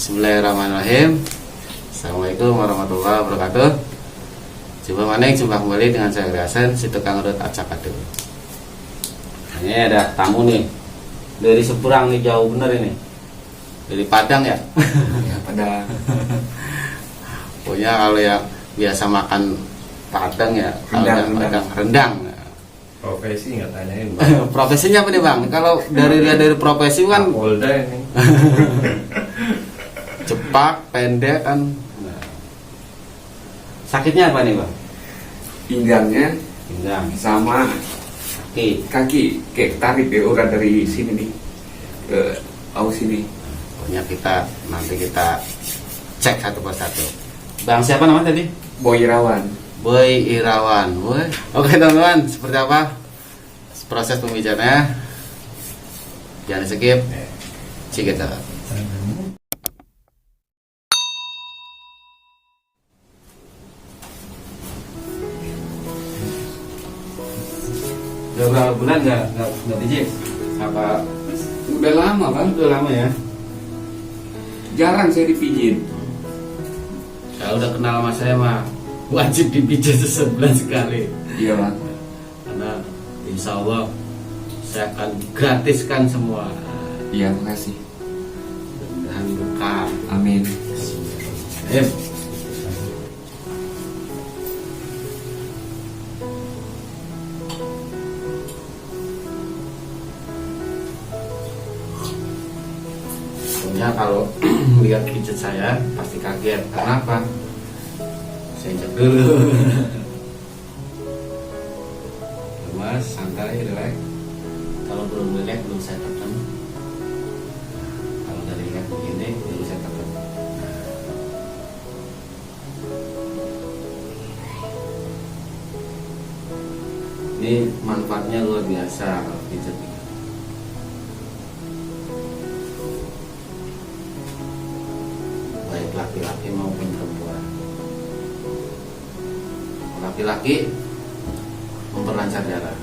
Bismillahirrahmanirrahim. Assalamualaikum warahmatullahi wabarakatuh. Jumpa maning, jumpa kembali dengan saya Hasan, si tukang urut acak adul. Ini ada tamu nih dari seberang nih, jauh bener ini, dari Padang ya. Ya, Padang. Pokoknya kalau yang biasa makan Padang ya, rendang. Profesi nggak tanyain, Bang. Profesinya apa nih Bang? Kalau dari profesi kan Polda ini. cepak, pendek kan. Sakitnya apa nih Bang? Pinggangnya Pinggang, sama kaki kayak tarik ya, orang dari sini nih ke sini. pokoknya nanti kita cek satu persatu. Bang siapa namanya tadi? Boy Irawan. Boy Irawan. Boy. Oke teman-teman, seperti apa proses pembicaraannya? Jangan skip. Cek kita. Udah berapa bulan nggak pijit? Apa Udah lama, Bang. udah lama ya? Jarang saya dipijit. Kalau udah kenal sama saya mah wajib dipijit sebulan sekali. Iya, Bang. Karena insya Allah saya akan gratiskan semua. Iya, makasih. Dan buka. Amin. Pokoknya kalau lihat pijat saya pasti kaget. Kenapa? Saya cek dulu. Mas, santai, relax. Kalau belum relax, belum saya tekan. Kalau dari relax begini, belum saya tekan. Ini manfaatnya luar biasa kalau pijat ini. Baik laki-laki maupun perempuan. Laki-laki memperlancar darah.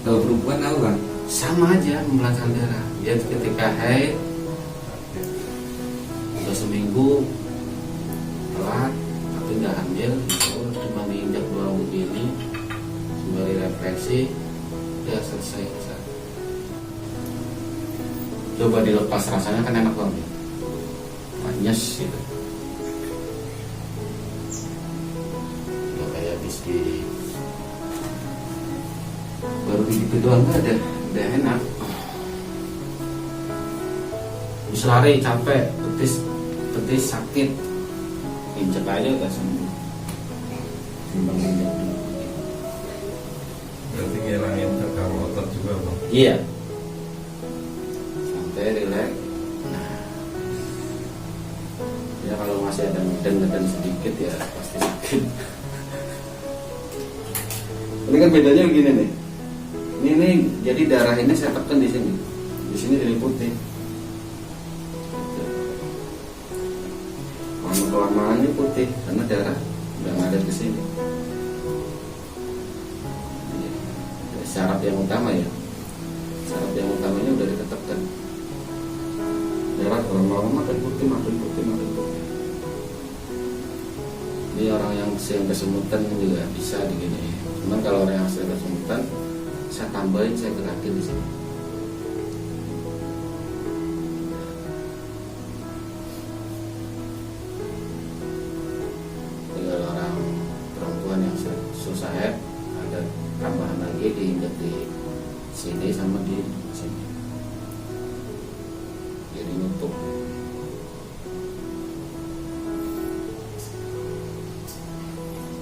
Kalau perempuan tahu, Bang? Sama aja memperlancar darah. Dia ketika haid udah seminggu telat tapi nggak hamil, cuma diinjak 2 begini sembari refleksi, ya selesai. Coba dilepas, rasanya kan enak banget, manis gitu. Nggak kayak habis baru gitu doang, nggak ada, udah enak. Habis lari capek, petis sakit, injek aja udah sembuh. Timbang injek dulu. Berarti ngilangin tegang otot juga, Bang. Iya. Santai, relax. Nah, ya kalau masih ada ngeden sedikit ya pasti sakit. Ini kan bedanya begini nih. Ini jadi darah ini saya tekan di sini. Di sini diliputi. Lama-kelamaan ini putih karena darah udah ngalir ke sini. Jadi, syarat yang utama ya. Syarat yang utamanya udah ditekan. Darah lama-lama makin putih. Ini orang yang sering kesemutan juga bisa digini. Cuman kalau orang yang sering kesemutan, saya tambahin, saya gerakin di sini. Kalau orang perempuan yang susah haid, ada tambahan lagi diinjak di sini sama di sini. Jadi nutup.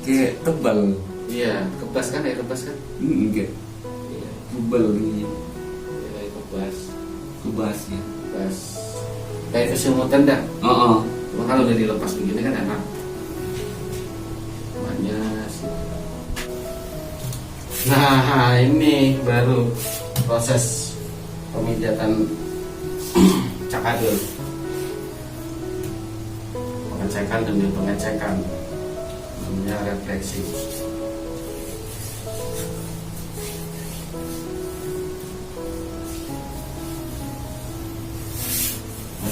Kayak tebal. Iya, kebas kan ya, kebas kan? Enggak. Iya, Tebal ini. ya, kebas. Kebas ya. Kebas. Kayak kesemutan dah. Oh. Cuma kalau udah dilepas begini kan enak. Manis. Nah, ini baru proses pemijatan cakadul. Pengecekan demi pengecekan. Namanya refleksi.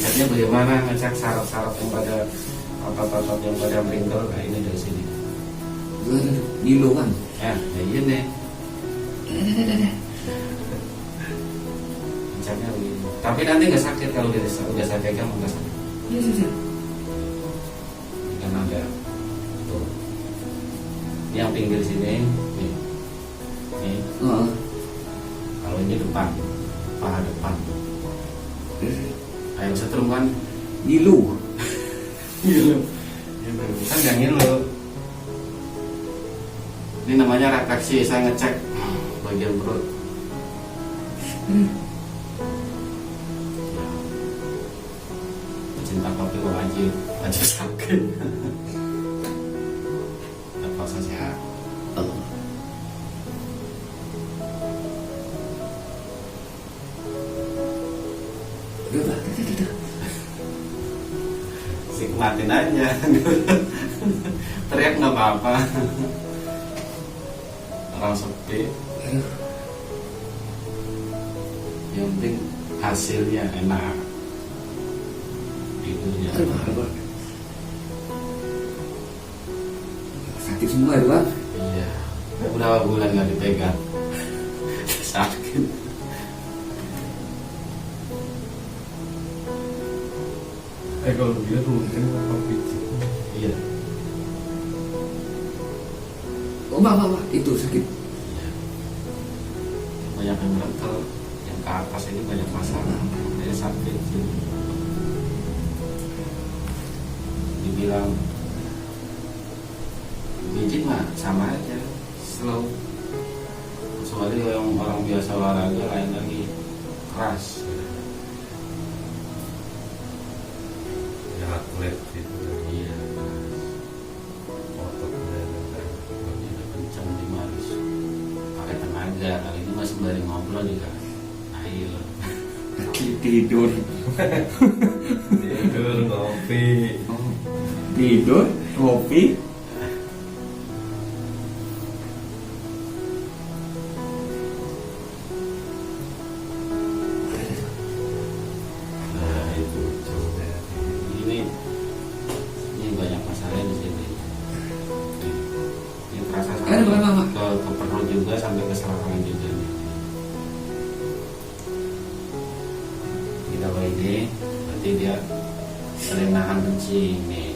ngeceknya bagaimana, ngecek syarat-syarat yang pada otot-otot yang pada meringkel. Nah ini dari sini. Nilo kan. Ya iya nih. Ngeceknya begini. Tapi nanti nggak sakit kalau udah saya pegang nggak sakit. Iya sih. Kan ada tuh. Yang pinggir sini, nih. Kalau ini depan, paha depan. Kayak setrum kan? Nilo. Ngilu. Kan nggak ngilu. Ini namanya refleksi, saya ngecek bagian perut. Cinta kopi wajib sakit. Ada prosesnya. Nikmatin aja. Teriak nggak apa-apa. Orang sepi. Yang penting hasilnya enak. Itunya. Sakit semua itu kan? Iya. Berapa bulan nggak dipegang. Sakit. Kalau dia rutin apa pijit? Iya. Oh, Mbak, itu sakit. Iya. Banyak yang merentel, yang ke atas ini banyak masalah. Saya sakit sih. Dibilang pijit mah sama aja, slow. Kecuali yang orang biasa olahraga lain lagi keras. Atlet gitu. Iya. Ototnya Udah kencang di harus pakai tenaga. Kali ini masih sembari ngobrol juga. Ayo. Tidur. tidur ngopi. Tidur, kopi. Nah itu ini banyak masalah di sini. Ini terasa sampai ke perut juga, sampai ke selangkangan juga. Kita ini nanti dia sering nahan kencing nih,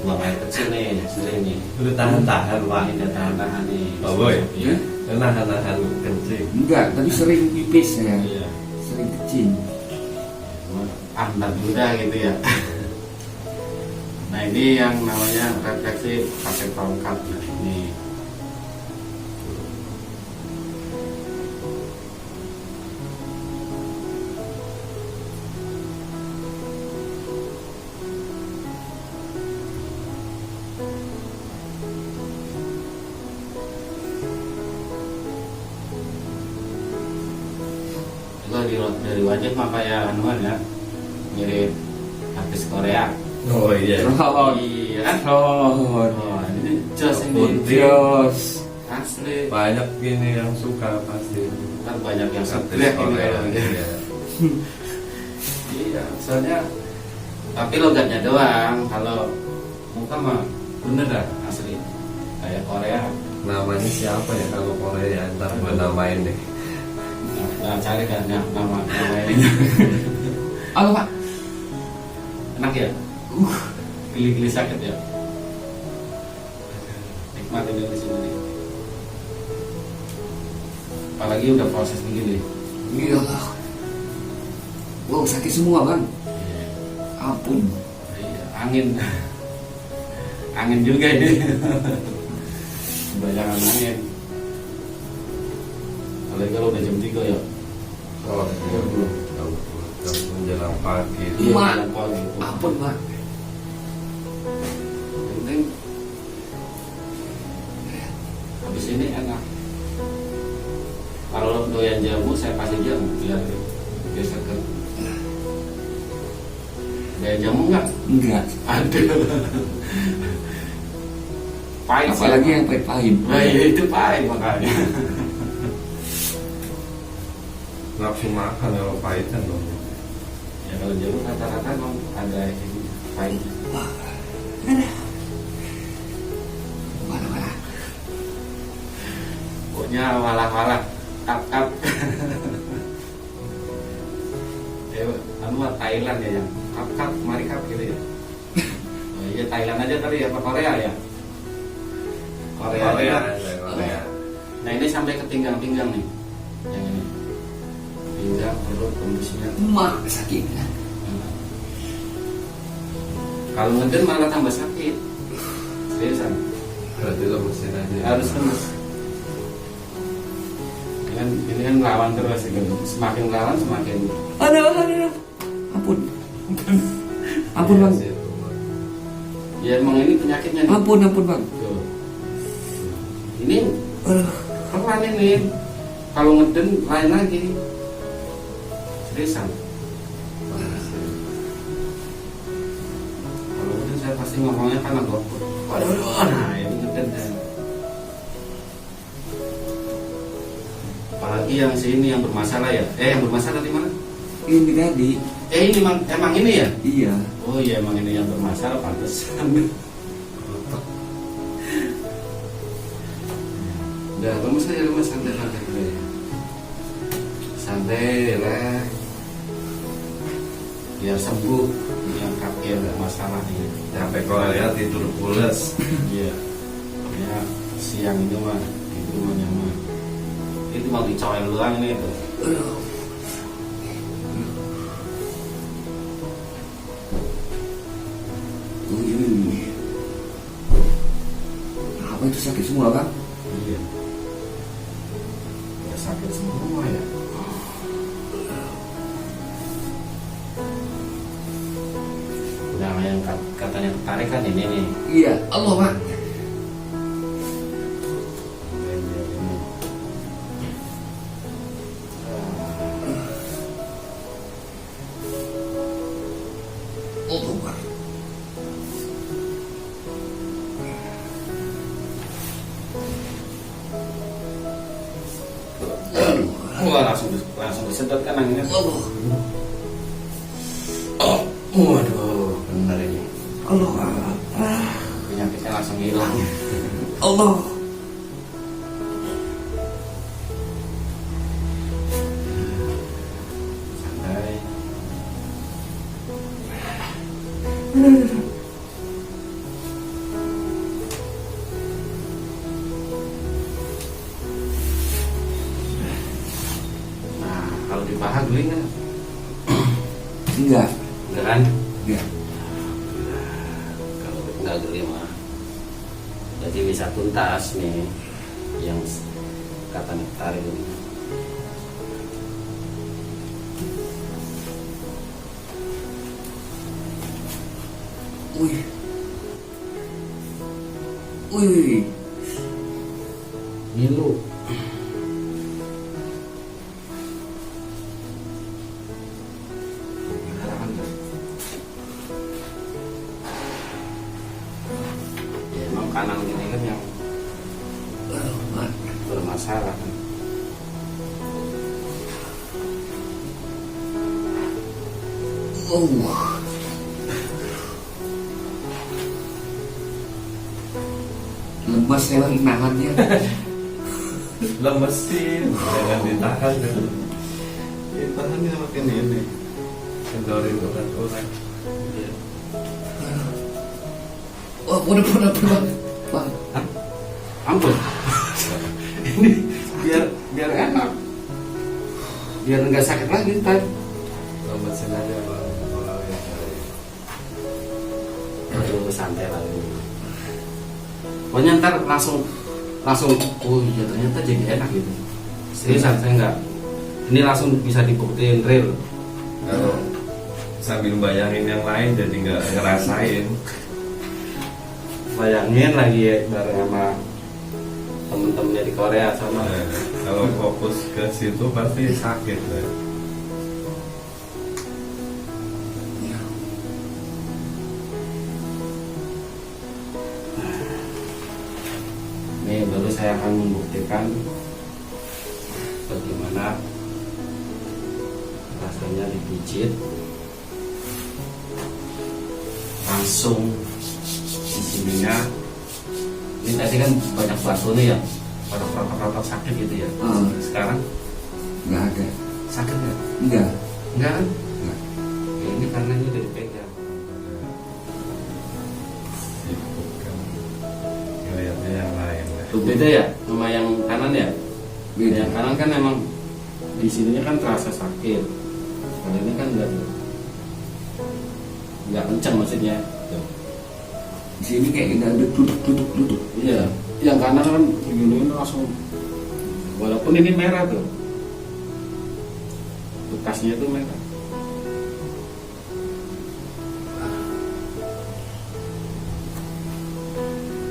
buang air kecil nih, sering nih. Udah tahan-tahan Pak. Ini udah tahan-tahan nih. Oh boy. Iya. Nahan-nahan kencing. Enggak, tapi sering pipis ya. Iya. Sering kecil. Antar juga gitu ya. Nah ini yang namanya refleksi pakai tongkat. Nah ini itu dari wajah mah kayak anuan ya, mirip artis Korea. Oh iya. Iya. Oh, Ini jos ini. Jos. Asli. Banyak gini yang suka pasti. Kan banyak yang Artis setrek ini Korea, kalau ini. iya. Iya, soalnya tapi logatnya doang. Kalau muka mah bener dah asli kayak Korea. Namanya siapa ya kalau Korea? Ntar gue namain deh. Nah, cari kan ya, nama ini. Halo, Pak. Enak ya? Gili-gili sakit ya? Nikmatin dulu di sini nih. Apalagi udah proses begini. Iya. Wow, sakit semua, Bang. Iya. Ampun. Iya, angin. Angin juga ini. Kebanyakan angin. Apalagi kalau udah jam 3 ya. Oh iya. Jam menjelang pagi. Iya. Jalan pagi. Ampun, Pak. Yang penting habis ini enak. Kalau doyan jamu saya kasih jamu biar seger. Doyan jamu enggak? Enggak. Aduh. Pahit sih. Apalagi yang pahit-pahit. Nah, ya itu pahit makanya. Nafsu makan kalau pahit kan dong. Ya kalau jeruk rata-rata memang ada ini pahit. Wah, ada. Mana? Pokoknya walah-walah, kap-kap. Anu mah Thailand ya yang kap-kap, mari kap gitu ya. Oh, iya Thailand aja tadi ya, apa Korea ya? Korea. Korea. Nah ini sampai ke pinggang-pinggang nih, yang ini. Pinggang, perut, kondisinya. Mak sakit. Kalau ngeden malah tambah sakit. Seriusan. Berarti lemesin aja. Harus lemes. Ini kan lawan terus gitu. Semakin lawan semakin. Aduh. Ampun bang. Ya emang ini penyakitnya nih. Ampun bang. Tuh. Ini Aduh. pelan ini. Kalau ngeden lain lagi. Seriusan. Kalau ngeden saya pasti ngomongnya kan agak. Waduh. Nah ini ngeden dan. Apalagi yang sini yang bermasalah ya. Yang bermasalah di mana? Ini tadi. Ini emang ini ya? Iya. Oh iya emang ini yang bermasalah pantesan. Udah lemes aja lemes santai. Santai lah. Biar sembuh. Yang kaki ada masalah nih. Sampai Korea tidur pules. Iya. Ya siang itu mah itu mah nyaman. Itu mau dicoel doang ini itu. Apa itu sakit semua kan? Iya. Ya sakit semua ya. Udah yang katanya ketarik kan ini nih. Iya. Allah mak. Allah mak. Wah langsung disedot kan anginnya. Allah. Waduh, bener ini. Allah. Penyakitnya langsung hilang. Allah. Santai. Nah, kalau di paha guling kan? Enggak. Enggak kan? Enggak. Kalau enggak guling mah. Jadi bisa tuntas nih yang katanya tarik ini. Wih. Ngilu. Ya emang kanan gini kan yang bermasalah kan. Oh. Lemas saya nahannya. Lemesin, jangan ditahan dulu. Tahan dia makin ini. Kendorin bukan orang. Oh, bener bang. Ampun. Ini biar enak. Biar enggak sakit lagi ntar. Lemesin aja bang. Aduh santai lagi. Pokoknya ntar langsung oh iya ternyata jadi enak gitu. Seriusan saya enggak. Ini langsung bisa dibuktiin real. Kalau sambil bayangin yang lain jadi nggak ngerasain. Bayangin lagi ya bareng sama temen-temennya di Korea sama. Nah, kalau fokus ke situ pasti sakit lah. Ini baru saya akan membuktikan bagaimana rasanya dipijit langsung di sininya. Ini tadi kan banyak batu nih ya, pada rotok-rotok sakit gitu ya. Sekarang nggak ada. sakit nggak? Enggak. Enggak kan? Enggak. Ya, ini karena ini udah dipegang. Ngeliatnya yang lain lah. Tuh beda ya sama yang kanan ya. Beda. Yang kanan kan emang di sininya kan terasa sakit. Kalau ini kan nggak kencang maksudnya. Tuh. Di sini kayak nggak ada duduk. Iya, yang kanan kan begini langsung. Walaupun ini merah tuh, bekasnya itu merah.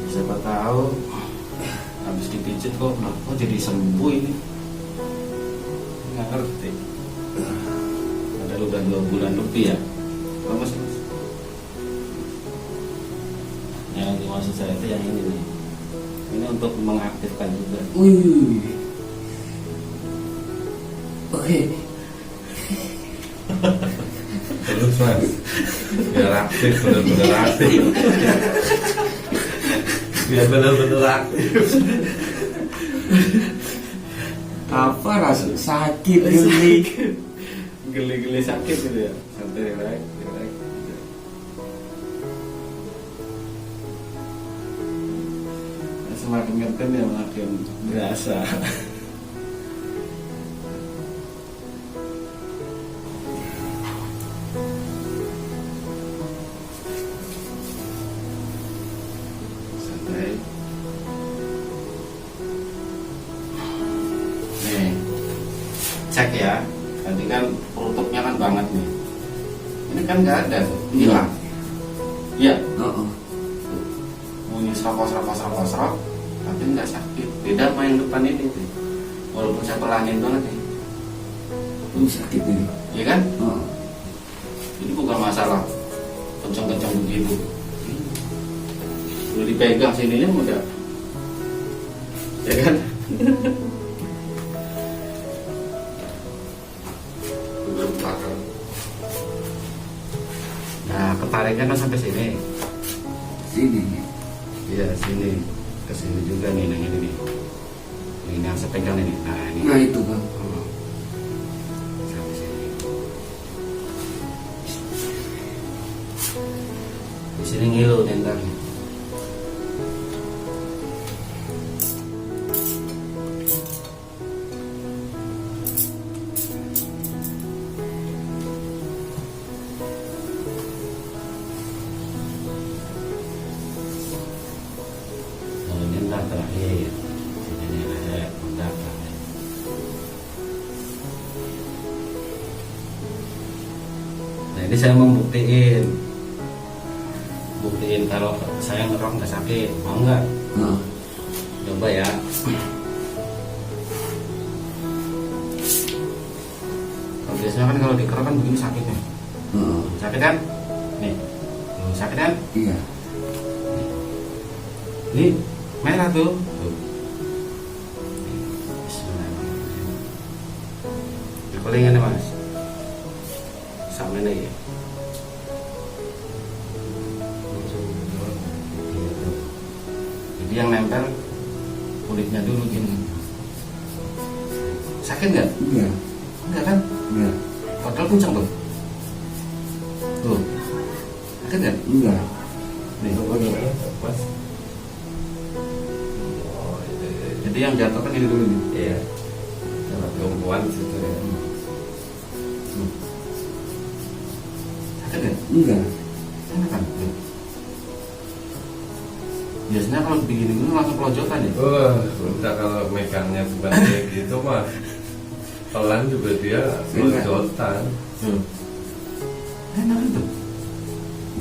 Siapa tahu habis dipijit kok jadi sembuh ini. Nggak ngerti. Padahal udah 2 bulan lebih ya. Apa mas? Yang dimaksud saya itu yang ini nih. Ini untuk mengaktifkan juga. Wih. Oke. Terus mas, biar aktif, bener-bener aktif. Biar bener-bener aktif. Apa rasa sakit geli? Geli-geli sakit gitu ya. Santai relax. Semakin ngerti ya makin berasa. Santai. Nih, cek ya. Tadi kan perutnya kan banget nih. Ini kan nggak ada tuh, hilang. Iya. Bunyi serok, tapi nggak sakit. Beda sama yang depan ini tuh. Walaupun saya pelangin banget nih. Ini sakit ini. Iya kan? Ini bukan masalah kencang-kencang begitu. Udah dipegang sininya udah. Ya kan? Nah, ketarikan kan sampai sini. Sini. Iya, sini. Ke sini juga nih, yang ini nih. Ini yang saya pegang ini. Nah, ini. Nah itu bang. Sampai sini. Di sini ngilu tendangnya. Terakhir sini ada pundak terakhir. Nah ini saya mau buktiin kalau saya ngerok nggak sakit, mau nggak? Coba ya. Kalau biasanya kan kalau dikerok kan begini sakitnya. Sakit kan? Nih, sakit kan? Iya. Ini merah tuh. Kelingan mas, sama ini ya. Jadi yang nempel kulitnya dulu gini. Sakit nggak? Iya. Enggak kan? Iya. Padahal kencang tuh. Tuh. Sakit nggak? Enggak. Nih. Pas. Jadi yang jatuh kan ini dulu nih. Iya. Sama tumpuan situ ya. Sakit nggak? Enggak. Enak kan? Biasanya kalau begini dulu langsung pelojotan ya. Udah kalau megangnya bukan kayak gitu mah pelan juga dia pelojotan. Enak itu.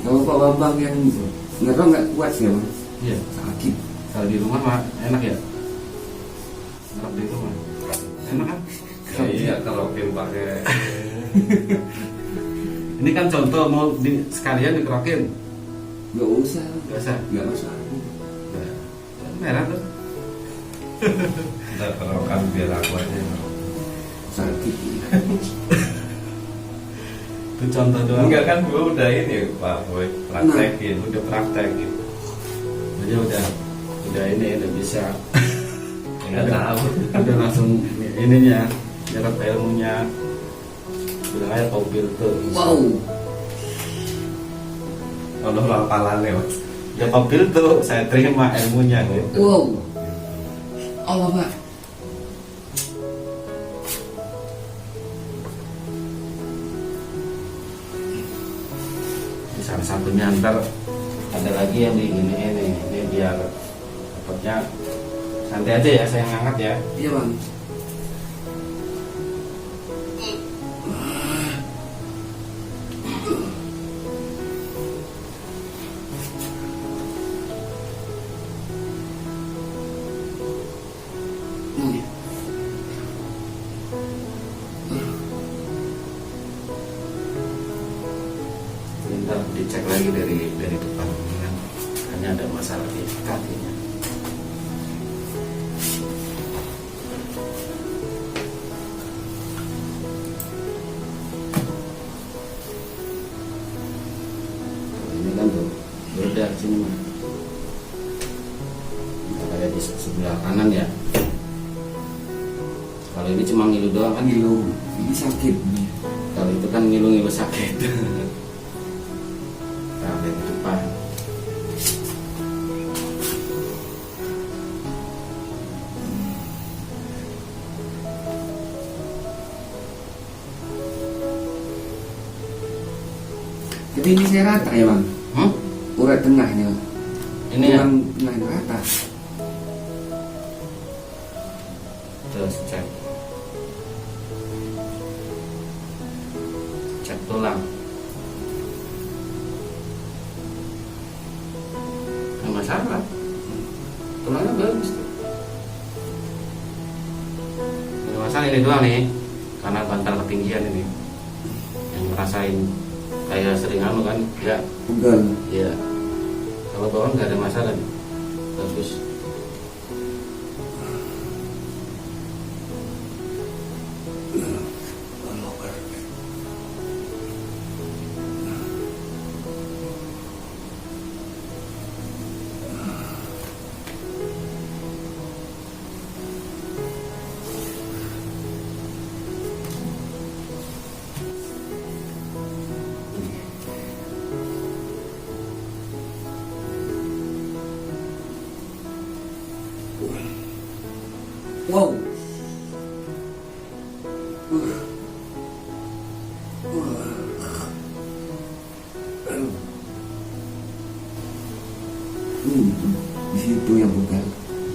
Kalau Pak Bambang yang nggak kuat sih bang. Iya. Sakit. Kalau di rumah mah enak ya. Ngerok di rumah. Enak kan? Ya, iya kalau pin pakai. Ini kan contoh mau sekalian dikerokin. Nggak usah. Nggak usah. Nggak masalah. Merah tuh. Ntar kerokan biar aku aja. Sakit. Itu contoh doang. Enggak kan gue udah ini Pak Boy praktekin, udah praktekin. Jadi udah ini udah bisa. Enggak tahu. Udah langsung ininya nyerap ilmunya. Bilang aja kau filter. Wow. Kalau lapalannya Mas. Ya kau filter, saya terima ilmunya gitu. Wow. Allah Pak. Salah satunya ntar ada lagi yang begini ini biar dapatnya santai aja ya, saya ngangkat ya. Iya Bang. Ntar dicek lagi dari depan kan, hanya ada masalah di kakinya. Ini kan tuh beda sini mah. Ntar ada di sebelah kanan ya. Kalau ini cuma ngilu doang kan, Ngilu. Ini sakit. kalau itu kan ngilu sakit. Nah, dari depan. Jadi ini saya rata ya Bang. Urat tengahnya. Ini ya, Tengah rata. terus cek tulang. Nggak masalah, tulangnya bagus tuh. Nggak masalah, ini doang nih karena bantal ketinggian ini yang ngerasain kayak sering anu kan ya. Pegal. Iya, kalau bawah nggak ada masalah nih. Bagus. Wow. Di situ yang pegal.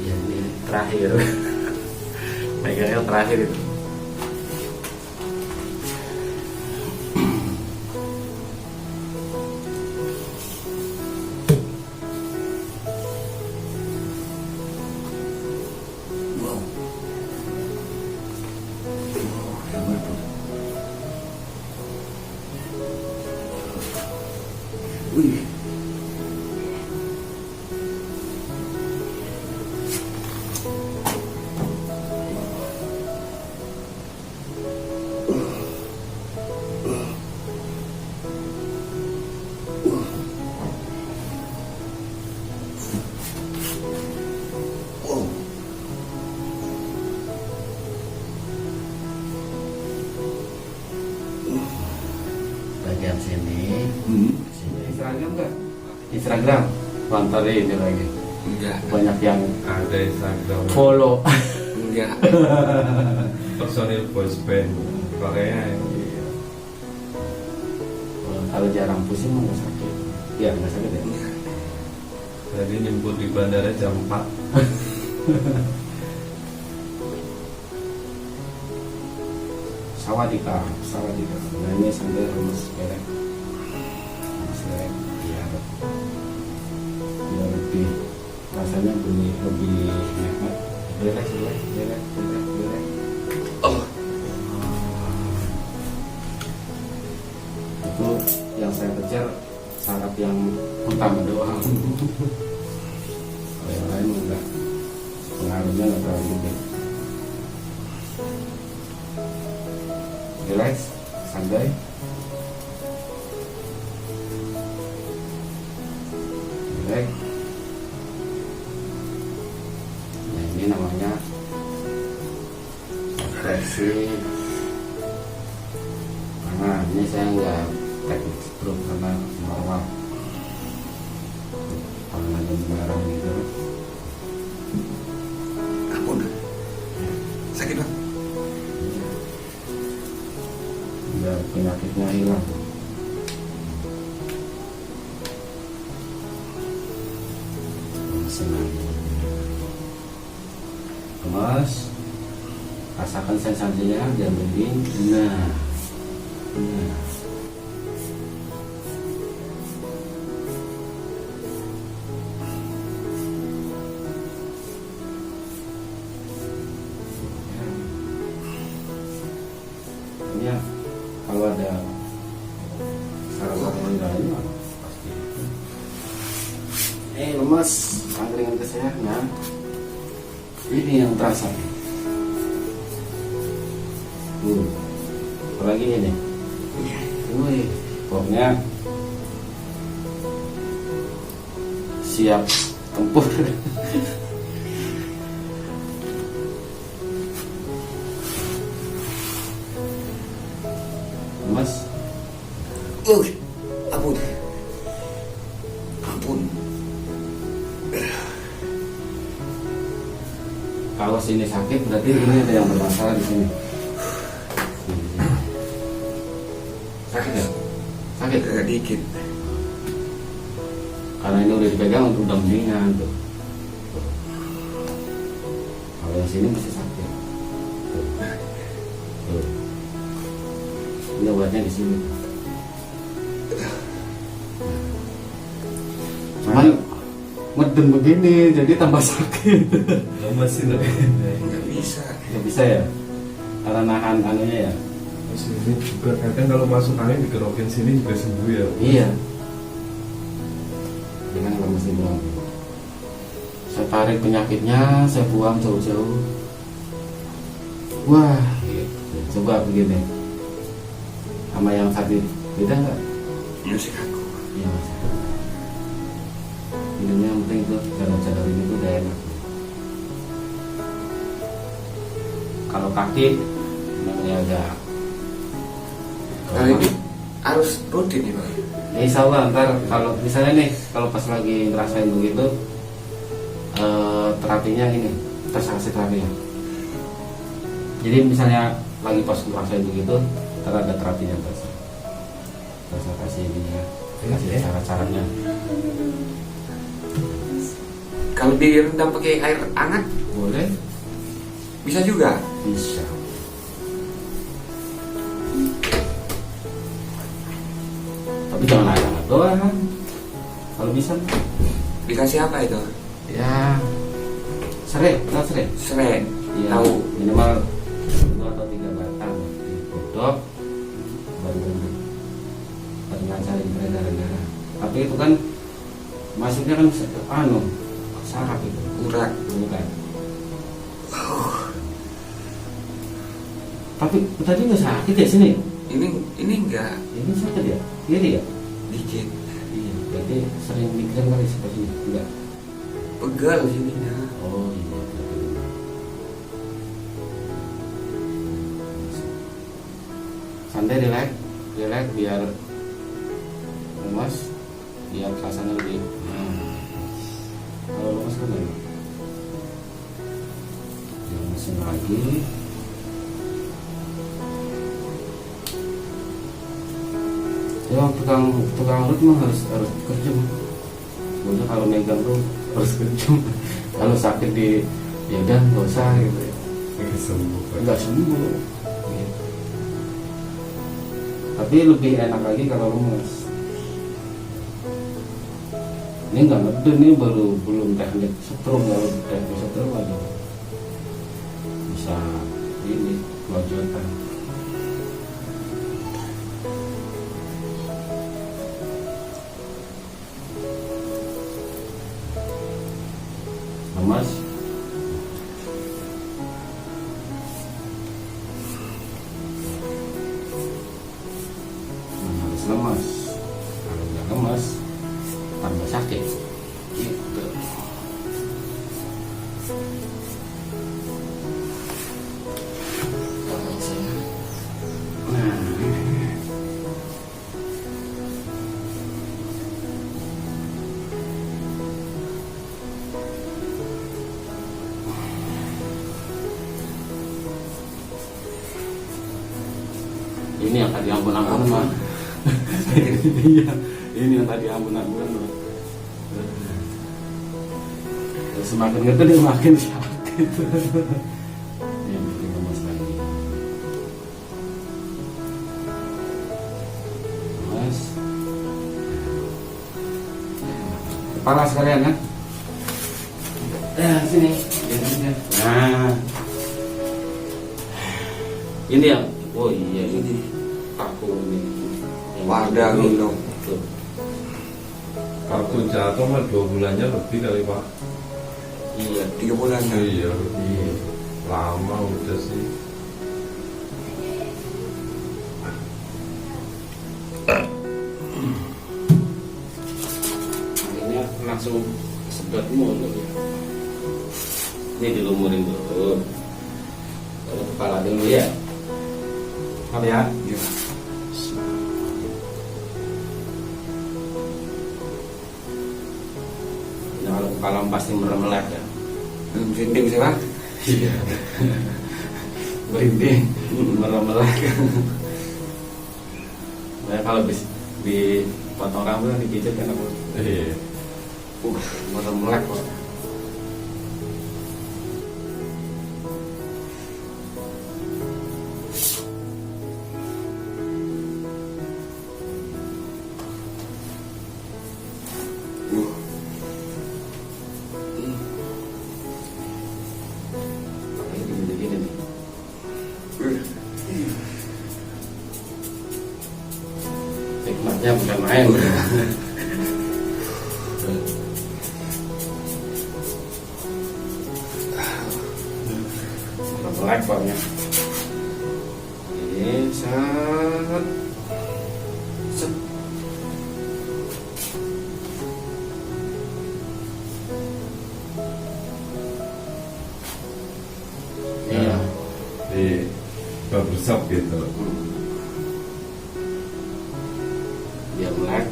Iya, ini terakhir. Megangnya terakhir itu. Wow. Hebat tuh. Wih. Wow. Bagian sini, Hmm. sini. Instagram enggak? Instagram, mantap deh ini lagi. Enggak. Banyak yang Ada Instagram follow. Enggak. personil boys band Korea. Kalau jarang pusing mah nggak sakit. Iya nggak sakit ya. Jadi nyebut di bandara jam 4. Sawadika. Nah ini sambil lemes belek. Lemes belek. Iya. Biar lebih rasanya lebih nikmat. Belek. Oh. Itu yang saya kejar saraf yang utama doang. Kalau yang lain enggak, pengaruhnya nggak terlalu gede. Relax, santai. Baik. Nah, ini namanya operasi. Nah, ini saya nggak teknik stroke karena normal. Kalau ada merah gitu. Ampun. Sakit bang. Biar penyakitnya hilang. Senang. Kemas, rasakan sensasinya, diambilin. Nah. Ini ya, kalau ada salah-salah yang lain pasti. Lemas, angkringan ke saya. Nah, ini yang terasa. Apalagi ini. Wih, pokoknya siap tempur. Mas, Ampun. Ampun. kalau sini sakit berarti ini ada yang bermasalah di sini. Sakit ya? Sakit Agak dikit. karena ini udah dipegang udah mendingan tuh. Kalau yang sini masih sakit. Tuh. Ini obatnya di sini. Cuman medem begini jadi tambah sakit. Masih lebih. Nggak bisa. Nggak bisa ya? Karena nahan anunya ya. Sini juga kadang kalau masuk angin dikerokin sini juga sembuh ya. Iya. Dengan lemes di bawah. Saya tarik penyakitnya, saya buang jauh-jauh. Wah, gitu. Coba begini. Sama yang sakit beda nggak? Masih kaku. Iya mas. Minumnya yang penting itu cadar-cadar ini tuh udah enak. Kalau kaki, memangnya agak. Kalau ini harus rutin nih bang. Ya insya Allah ntar kalau misalnya nih kalau pas lagi ngerasain begitu terapinya ini kita kasih terapi ya. Jadi misalnya lagi pas ngerasain begitu ntar ada terapinya kita kasih ininya, kasih cara-caranya. Kalau direndam pakai air hangat Boleh? bisa juga. Bisa. Tapi jangan air hangat doang. Kalau bisa Dikasih apa itu? ya serai, nggak serai. Serai. Iya, Tahu. minimal 2 atau 3 batang digodok baru ngacarin peredaran darah. Tapi itu kan masuknya kan saraf itu Urat. bukan. Tapi tadi nggak sakit ya sini? Ini enggak Ini sakit ya? Kiri ya? dikit. Iya, berarti sering migrain kali seperti ini? Enggak? Pegal sininya. Oh iya. Santai, relax biar lemas, biar rasanya lebih. Kalau lemas kan enak. Lemesin lagi. Ya tukang urut mah harus kerja mah. Maksudnya kalau megang tuh harus kerja. Kalau sakit di ya udah nggak usah gitu ya. Nggak sembuh. Gitu. Tapi lebih enak lagi kalau lemas. Ini nggak ngeden nih belum teknik setrum, kalau teknik setrum aja bisa ini kelanjutan. Lemas. Harus lemas. Kalau nggak lemas tambah sakit. Gitu. Nah, ini yang tadi ampun-ampun mah. Iya, ini yang tadi ampun-ampun mah. Semakin ngerti makin sakit. Ini bikin lemas lagi. Mas, kepala sekalian kan? Sini. Nah, ini yang, oh iya ini paku ini. Wadah minum. Tuh. Waktu jatuh mah 2 bulannya lebih kali Pak. Iya, 3 bulan. Iya, lama udah sih. Akhirnya langsung sedot mulu ya. Ini dilumurin dulu. Taruh kepala dulu ya. Apa ya? Iya. Nah, kalau kepala pasti meremelek ya. Merinding sih Pak. Iya. Merinding, meremelek. Nah, kalau dipotong rambut dipijat kan aku. Iya. Meremelek kok. Ini begini nih. Nikmatnya bukan main. Melek pokoknya. Ini set. Set. Iya. Di barbershop gitu. Biar melek.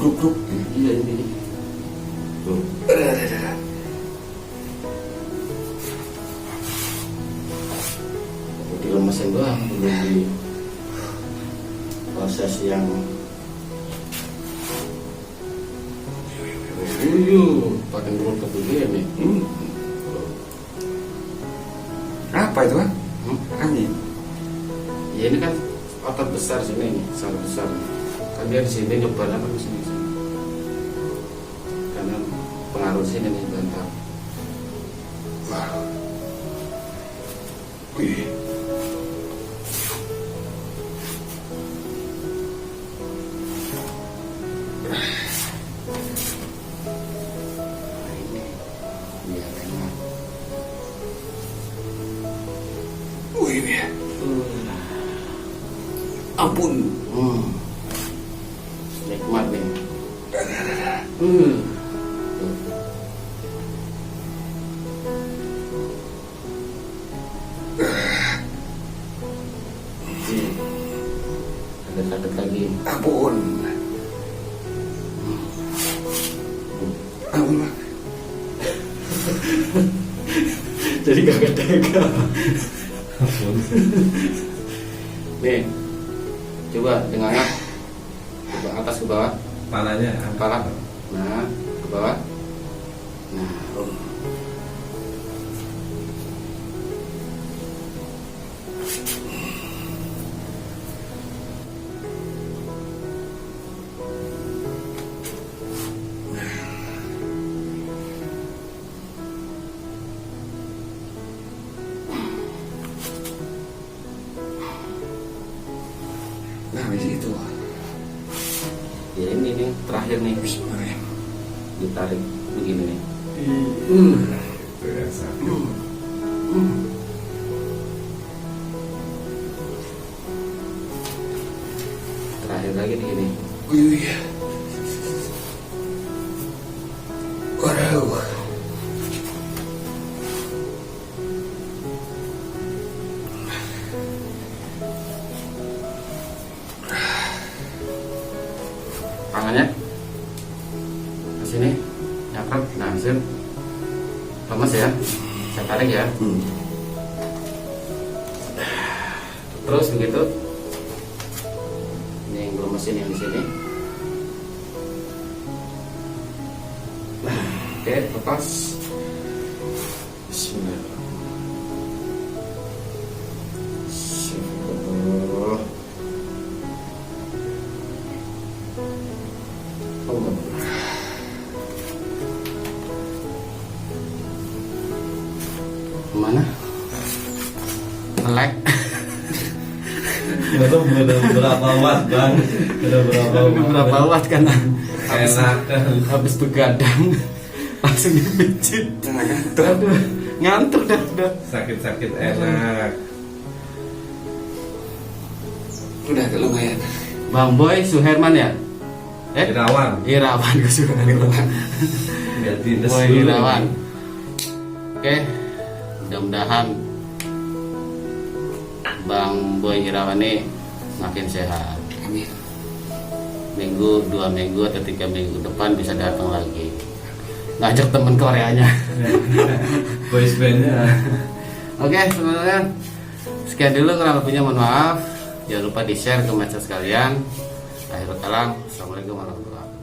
Grup. Iya ini. Tuh. Dilemesin doang, belum di proses yang pakai grup begini. Apa itu Pak? Angin. Ya ini kan otot besar sini nih, sangat besar. Kan dia di sini nyoba apa di sini. Karena pengaruh sini nih bantal. Wow. Wih. Biar enak. Wih, ya. Ampun. Nikmat nih. Ada sakit lagi. Ampun. Ampun Pak. Jadi kagak tega. Nih, coba dengarnya. Coba atas ke bawah. Panahnya Kepala. Nah, ke bawah. Nah, Nah, di situ. Ya ini nih terakhir nih, ditarik begini nih. Biasa. Terakhir lagi di sini. Wih. Waduh. Tangannya ke sini, nyakrap, nah sip. Lemes ya, saya tarik ya. Terus begitu. Ini yang belum mesin yang di sini. Oke, lepas. Bismillahirrahmanirrahim. Mana? Nge-lag. Itu udah berapa watt bang? Udah berapa watt? Berapa watt kan? Enak kan? Habis begadang langsung dipijit. Aduh, ngantuk dah. Sakit-sakit enak. Udah agak lumayan. Bang Boy Suherman ya? Irawan. Irawan ke Suherman. Biar dinas Boy dulu. Irawan. Oke, mudah-mudahan Bang Boy Irawan ini makin sehat. Amin. Minggu, 2 minggu atau 3 minggu depan bisa datang lagi. Ngajak temen Koreanya. Boys bandnya. Oke, teman-teman. Sekian dulu, kurang lebihnya mohon maaf. Jangan lupa di-share ke medsos sekalian. Akhirul kalam. Assalamualaikum warahmatullahi wabarakatuh.